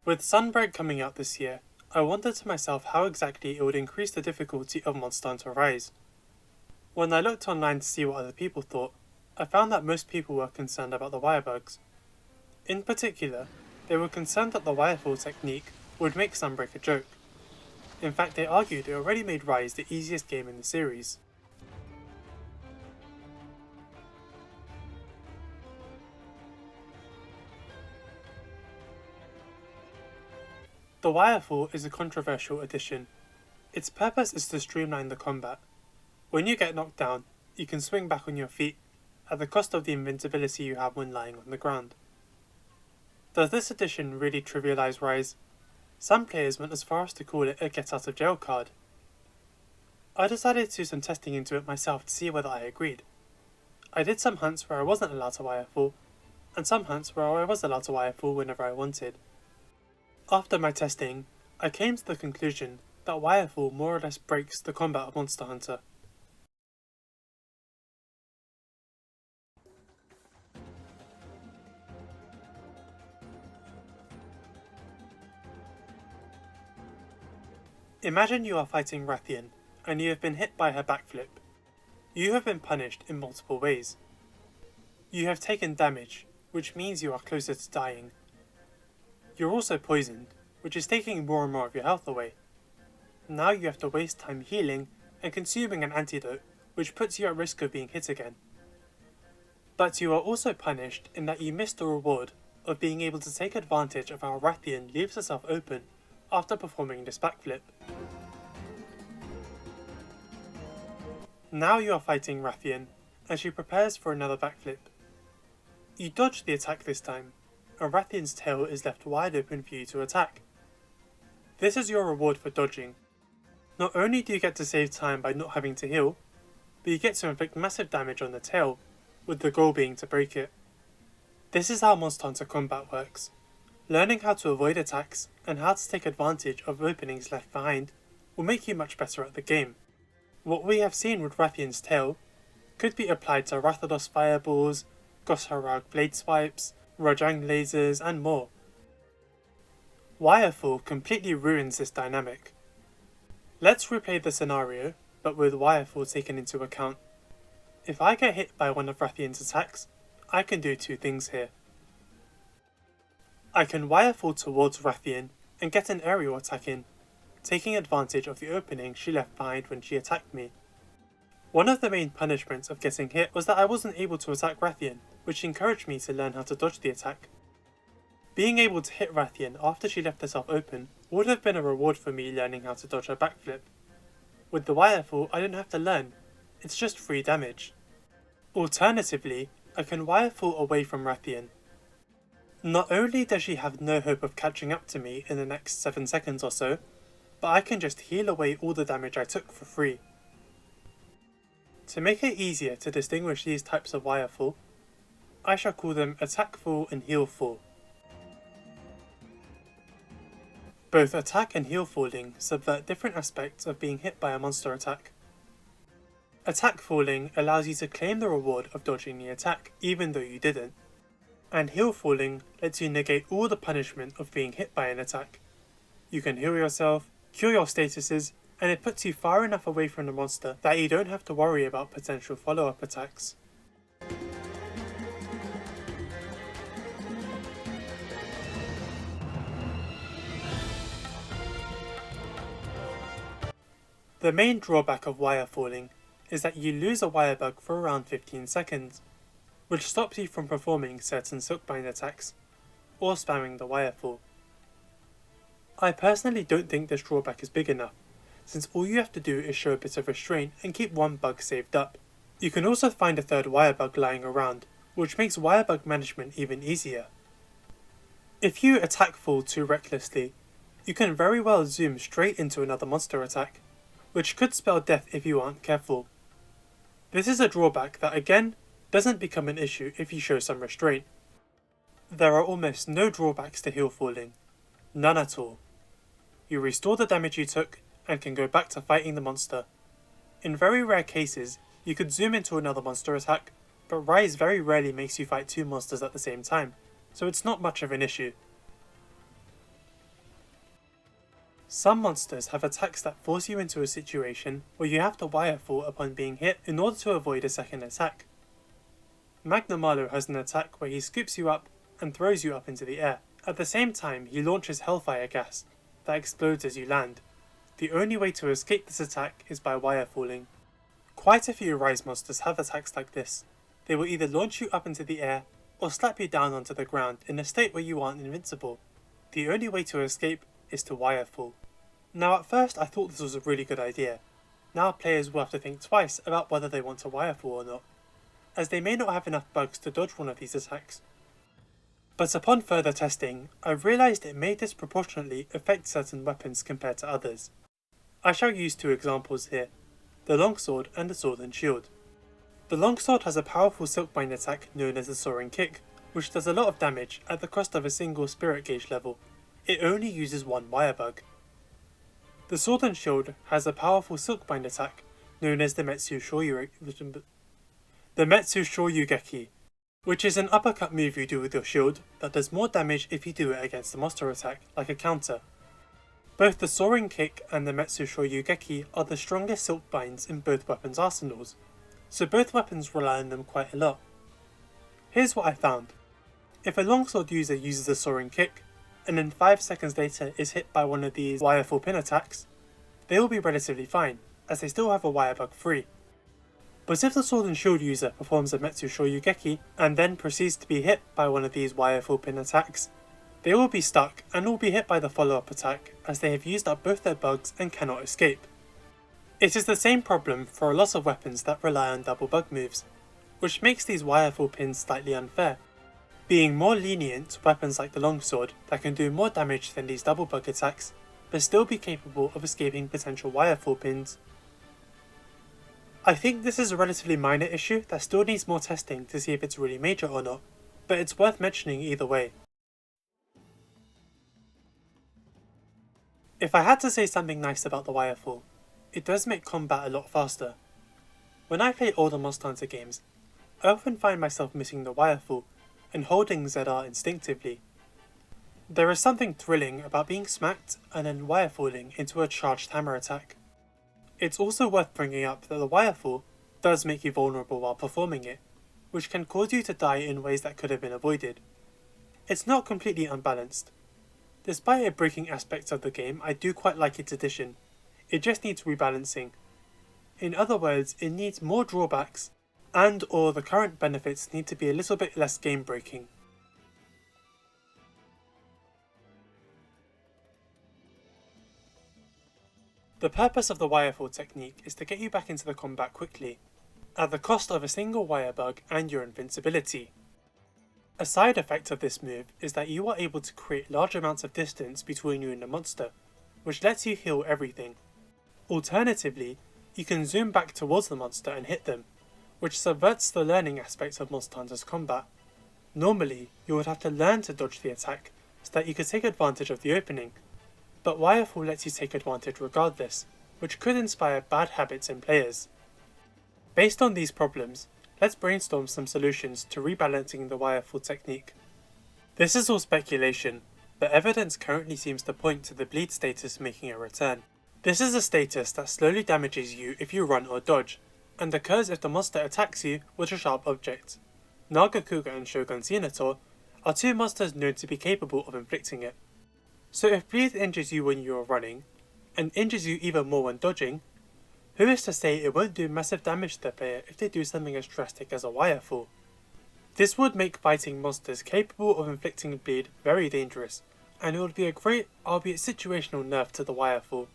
With Sunbreak coming out this year, I wondered to myself how exactly it would increase the difficulty of Monster Hunter Rise. When I looked online to see what other people thought, I found that most people were concerned about the wire bugs. In particular, they were concerned that the wirefall technique would make Sunbreak a joke. In fact, they argued it already made Rise the easiest game in the series. The Wirefall is a controversial addition. Its purpose is to streamline the combat. When you get knocked down, you can swing back on your feet, at the cost of the invincibility you have when lying on the ground. Does this addition really trivialise Rise? Some players went as far as to call it a get out of jail card. I decided to do some testing into it myself to see whether I agreed. I did some hunts where I wasn't allowed to Wirefall, and some hunts where I was allowed to Wirefall whenever I wanted. After my testing, I came to the conclusion that Wirefall more or less breaks the combat of Monster Hunter. Imagine you are fighting Rathian, and you have been hit by her backflip. You have been punished in multiple ways. You have taken damage, which means you are closer to dying. You're also poisoned, which is taking more and more of your health away. Now you have to waste time healing and consuming an antidote, which puts you at risk of being hit again. But you are also punished in that you missed the reward of being able to take advantage of how Rathian leaves herself open after performing this backflip. Now you are fighting Rathian, and she prepares for another backflip. You dodge the attack this time, and Rathian's tail is left wide open for you to attack. This is your reward for dodging. Not only do you get to save time by not having to heal, but you get to inflict massive damage on the tail, with the goal being to break it. This is how Monster Hunter combat works. Learning how to avoid attacks and how to take advantage of openings left behind will make you much better at the game. What we have seen with Rathian's tail could be applied to Rathalos fireballs, Gosharag blade swipes, Rajang lasers, and more. Wirefall completely ruins this dynamic. Let's replay the scenario, but with Wirefall taken into account. If I get hit by one of Rathian's attacks, I can do two things here. I can Wirefall towards Rathian and get an aerial attack in, taking advantage of the opening she left behind when she attacked me. One of the main punishments of getting hit was that I wasn't able to attack Rathian, which encouraged me to learn how to dodge the attack. Being able to hit Rathian after she left herself open would have been a reward for me learning how to dodge her backflip. With the Wirefall, I don't have to learn, it's just free damage. Alternatively, I can Wirefall away from Rathian. Not only does she have no hope of catching up to me in the next 7 seconds or so, but I can just heal away all the damage I took for free. To make it easier to distinguish these types of Wirefall, I shall call them Attack Fall and Heal Fall. Both attack and heal falling subvert different aspects of being hit by a monster attack. Attack falling allows you to claim the reward of dodging the attack, even though you didn't. And heal falling lets you negate all the punishment of being hit by an attack. You can heal yourself, cure your statuses, and it puts you far enough away from the monster that you don't have to worry about potential follow-up attacks. The main drawback of wirefalling is that you lose a wire bug for around 15 seconds, which stops you from performing certain silkbind attacks, or spamming the wirefall. I personally don't think this drawback is big enough, since all you have to do is show a bit of restraint and keep one bug saved up. You can also find a third wire bug lying around, which makes wire bug management even easier. If you attack fall too recklessly, you can very well zoom straight into another monster attack, which could spell death if you aren't careful. This is a drawback that again doesn't become an issue if you show some restraint. There are almost no drawbacks to heal falling, none at all. You restore the damage you took and can go back to fighting the monster. In very rare cases, you could zoom into another monster attack, but Rise very rarely makes you fight 2 monsters at the same time, so it's not much of an issue. Some monsters have attacks that force you into a situation where you have to wirefall upon being hit in order to avoid a second attack. Magnamalo has an attack where he scoops you up and throws you up into the air. At the same time, he launches Hellfire gas that explodes as you land. The only way to escape this attack is by wirefalling. Quite a few Rise monsters have attacks like this. They will either launch you up into the air or slap you down onto the ground in a state where you aren't invincible. The only way to escape is to wirefall. Now at first I thought this was a really good idea. Now players will have to think twice about whether they want to wirefall or not, as they may not have enough bugs to dodge one of these attacks. But upon further testing, I realised it may disproportionately affect certain weapons compared to others. I shall use two examples here, the longsword and the sword and shield. The longsword has a powerful silkbind attack known as the soaring kick, which does a lot of damage at the cost of a single spirit gauge level. It only uses one wirebug. The sword and shield has a powerful silkbind attack known as the Metsu Shoryugeki, which is an uppercut move you do with your shield that does more damage if you do it against a monster attack, like a counter. Both the soaring kick and the Metsu Shoryugeki are the strongest silk binds in both weapons' arsenals, so both weapons rely on them quite a lot. Here's what I found. If a longsword user uses a soaring kick, and then 5 seconds later is hit by one of these wirefall pin attacks, they will be relatively fine, as they still have a wirebug free. But if the sword and shield user performs a Metsu Shoryugeki and then proceeds to be hit by one of these wirefall pin attacks, they will be stuck and will be hit by the follow-up attack as they have used up both their bugs and cannot escape. It is the same problem for a lot of weapons that rely on double bug moves, which makes these wirefall pins slightly unfair. Being more lenient to weapons like the longsword that can do more damage than these double bug attacks, but still be capable of escaping potential wirefall pins. I think this is a relatively minor issue that still needs more testing to see if it's really major or not, but it's worth mentioning either way. If I had to say something nice about the wirefall, it does make combat a lot faster. When I play older Monster Hunter games, I often find myself missing the wirefall and holding ZR instinctively. There is something thrilling about being smacked and then wirefalling into a charged hammer attack. It's also worth bringing up that the wirefall does make you vulnerable while performing it, which can cause you to die in ways that could have been avoided. It's not completely unbalanced. Despite it breaking aspects of the game, I do quite like its addition. It just needs rebalancing. In other words, it needs more drawbacks, and or the current benefits need to be a little bit less game breaking. The purpose of the wirefall technique is to get you back into the combat quickly, at the cost of a single wirebug and your invincibility. A side effect of this move is that you are able to create large amounts of distance between you and the monster, which lets you heal everything. Alternatively, you can zoom back towards the monster and hit them, which subverts the learning aspects of Monster Hunter's combat. Normally, you would have to learn to dodge the attack so that you could take advantage of the opening, but wirefall lets you take advantage regardless, which could inspire bad habits in players. Based on these problems, let's brainstorm some solutions to rebalancing the wirefall technique. This is all speculation, but evidence currently seems to point to the bleed status making a return. This is a status that slowly damages you if you run or dodge, and occurs if the monster attacks you with a sharp object. Nagakuga and Shogun Senator are two monsters known to be capable of inflicting it. So if bleed injures you when you are running, and injures you even more when dodging, who is to say it won't do massive damage to the player if they do something as drastic as a wirefall? This would make fighting monsters capable of inflicting bleed very dangerous, and it would be a great, albeit situational nerf to the wirefall.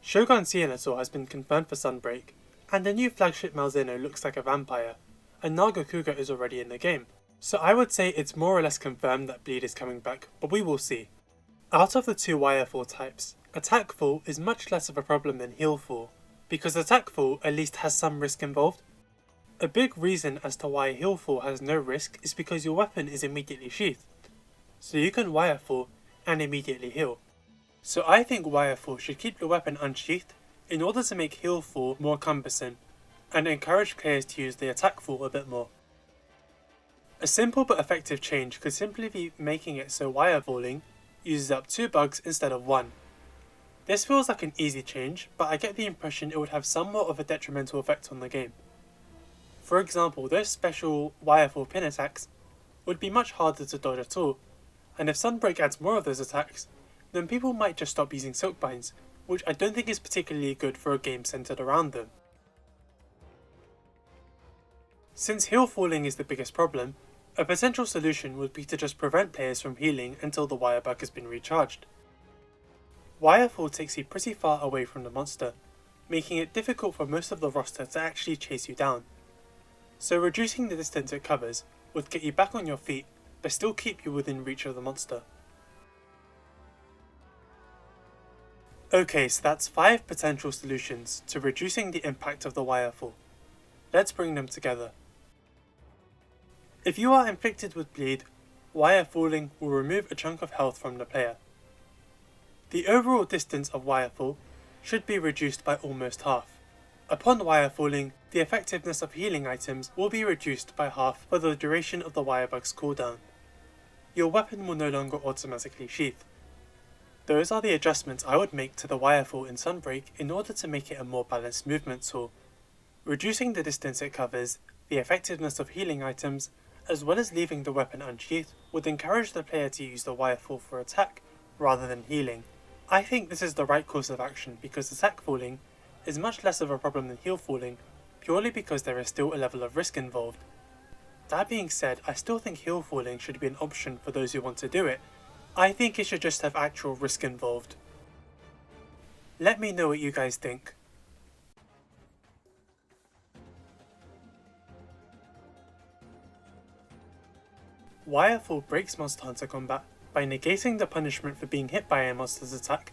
Shogun Senator has been confirmed for Sunbreak, and the new flagship Malzeno looks like a vampire, and Nagakuga is already in the game, so I would say it's more or less confirmed that bleed is coming back, but we will see. Out of the two wirefall types, attack fall is much less of a problem than heal fall, because attack fall at least has some risk involved. A big reason as to why heal fall has no risk is because your weapon is immediately sheathed, so you can wirefall and immediately heal. So I think wirefall should keep your weapon unsheathed in order to make heal fall more cumbersome, and encourage players to use the attack fall a bit more. A simple but effective change could simply be making it so wirefalling uses up 2 bugs instead of 1. This feels like an easy change, but I get the impression it would have somewhat of a detrimental effect on the game. For example, those special Wirefall pin attacks would be much harder to dodge at all, and if Sunbreak adds more of those attacks, then people might just stop using Silkbinds, which I don't think is particularly good for a game centered around them. Since heal falling is the biggest problem, a potential solution would be to just prevent players from healing until the wire bug has been recharged. Wirefall takes you pretty far away from the monster, making it difficult for most of the roster to actually chase you down. So reducing the distance it covers would get you back on your feet, but still keep you within reach of the monster. Okay, so that's 5 potential solutions to reducing the impact of the Wirefall. Let's bring them together. If you are inflicted with bleed, Wirefalling will remove a chunk of health from the player. The overall distance of Wirefall should be reduced by almost half. Upon Wirefalling, the effectiveness of healing items will be reduced by half for the duration of the Wirebug's cooldown. Your weapon will no longer automatically sheath. Those are the adjustments I would make to the Wirefall in Sunbreak in order to make it a more balanced movement tool. Reducing the distance it covers, the effectiveness of healing items, as well as leaving the weapon unsheathed, would encourage the player to use the Wirefall for attack rather than healing. I think this is the right course of action because attack falling is much less of a problem than heal falling, purely because there is still a level of risk involved. That being said, I still think heal falling should be an option for those who want to do it. I think it should just have actual risk involved. Let me know what you guys think. Wirefall breaks Monster Hunter combat by negating the punishment for being hit by a monster's attack,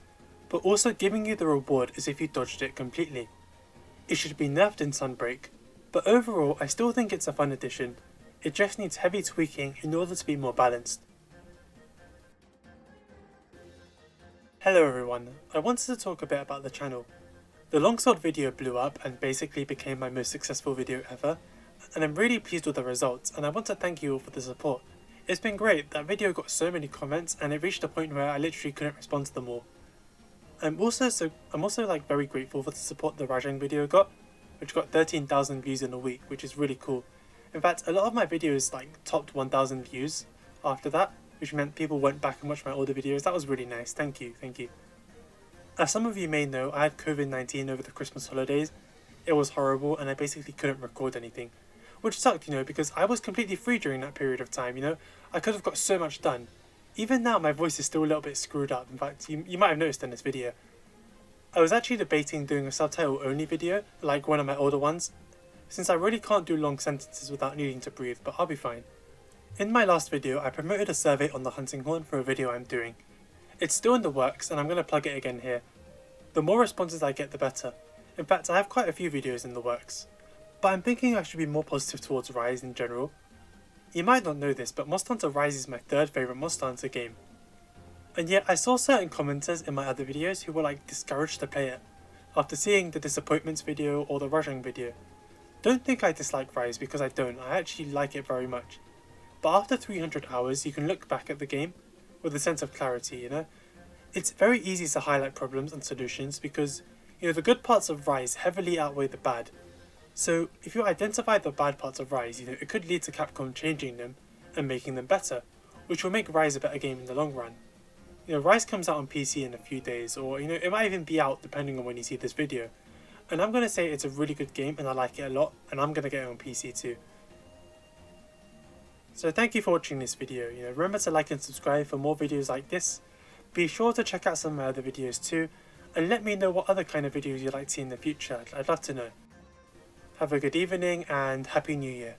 but also giving you the reward as if you dodged it completely. It should be nerfed in Sunbreak, but overall I still think it's a fun addition. It just needs heavy tweaking in order to be more balanced. Hello everyone, I wanted to talk a bit about the channel. The longsword video blew up and basically became my most successful video ever, and I'm really pleased with the results and I want to thank you all for the support. It's been great, that video got so many comments and it reached a point where I literally couldn't respond to them all. I'm also very grateful for the support the Rajang video got, which got 13,000 views in a week, which is really cool. In fact, a lot of my videos topped 1,000 views after that, which meant people went back and watched my older videos. That was really nice, thank you. As some of you may know, I had COVID-19 over the Christmas holidays. It was horrible and I basically couldn't record anything. Which sucked, because I was completely free during that period of time, I could have got so much done. Even now my voice is still a little bit screwed up. In fact, you might have noticed in this video. I was actually debating doing a subtitle only video, like one of my older ones, since I really can't do long sentences without needing to breathe, but I'll be fine. In my last video, I promoted a survey on the hunting horn for a video I'm doing. It's still in the works and I'm going to plug it again here. The more responses I get, the better. In fact, I have quite a few videos in the works. But I'm thinking I should be more positive towards Rise in general. You might not know this, but Monster Hunter Rise is my third favourite Monster Hunter game. And yet I saw certain commenters in my other videos who were discouraged to play it, after seeing the Disappointments video or the Rajang video. Don't think I dislike Rise because I don't, I actually like it very much. But after 300 hours you can look back at the game with a sense of clarity, It's very easy to highlight problems and solutions because, the good parts of Rise heavily outweigh the bad. So if you identify the bad parts of Rise, it could lead to Capcom changing them and making them better, which will make Rise a better game in the long run. Rise comes out on PC in a few days, or it might even be out depending on when you see this video. And I'm going to say it's a really good game and I like it a lot, and I'm going to get it on PC too. So thank you for watching this video. Remember to like and subscribe for more videos like this. Be sure to check out some of my other videos too, and let me know what other kind of videos you'd like to see in the future. I'd love to know. Have a good evening and Happy New Year.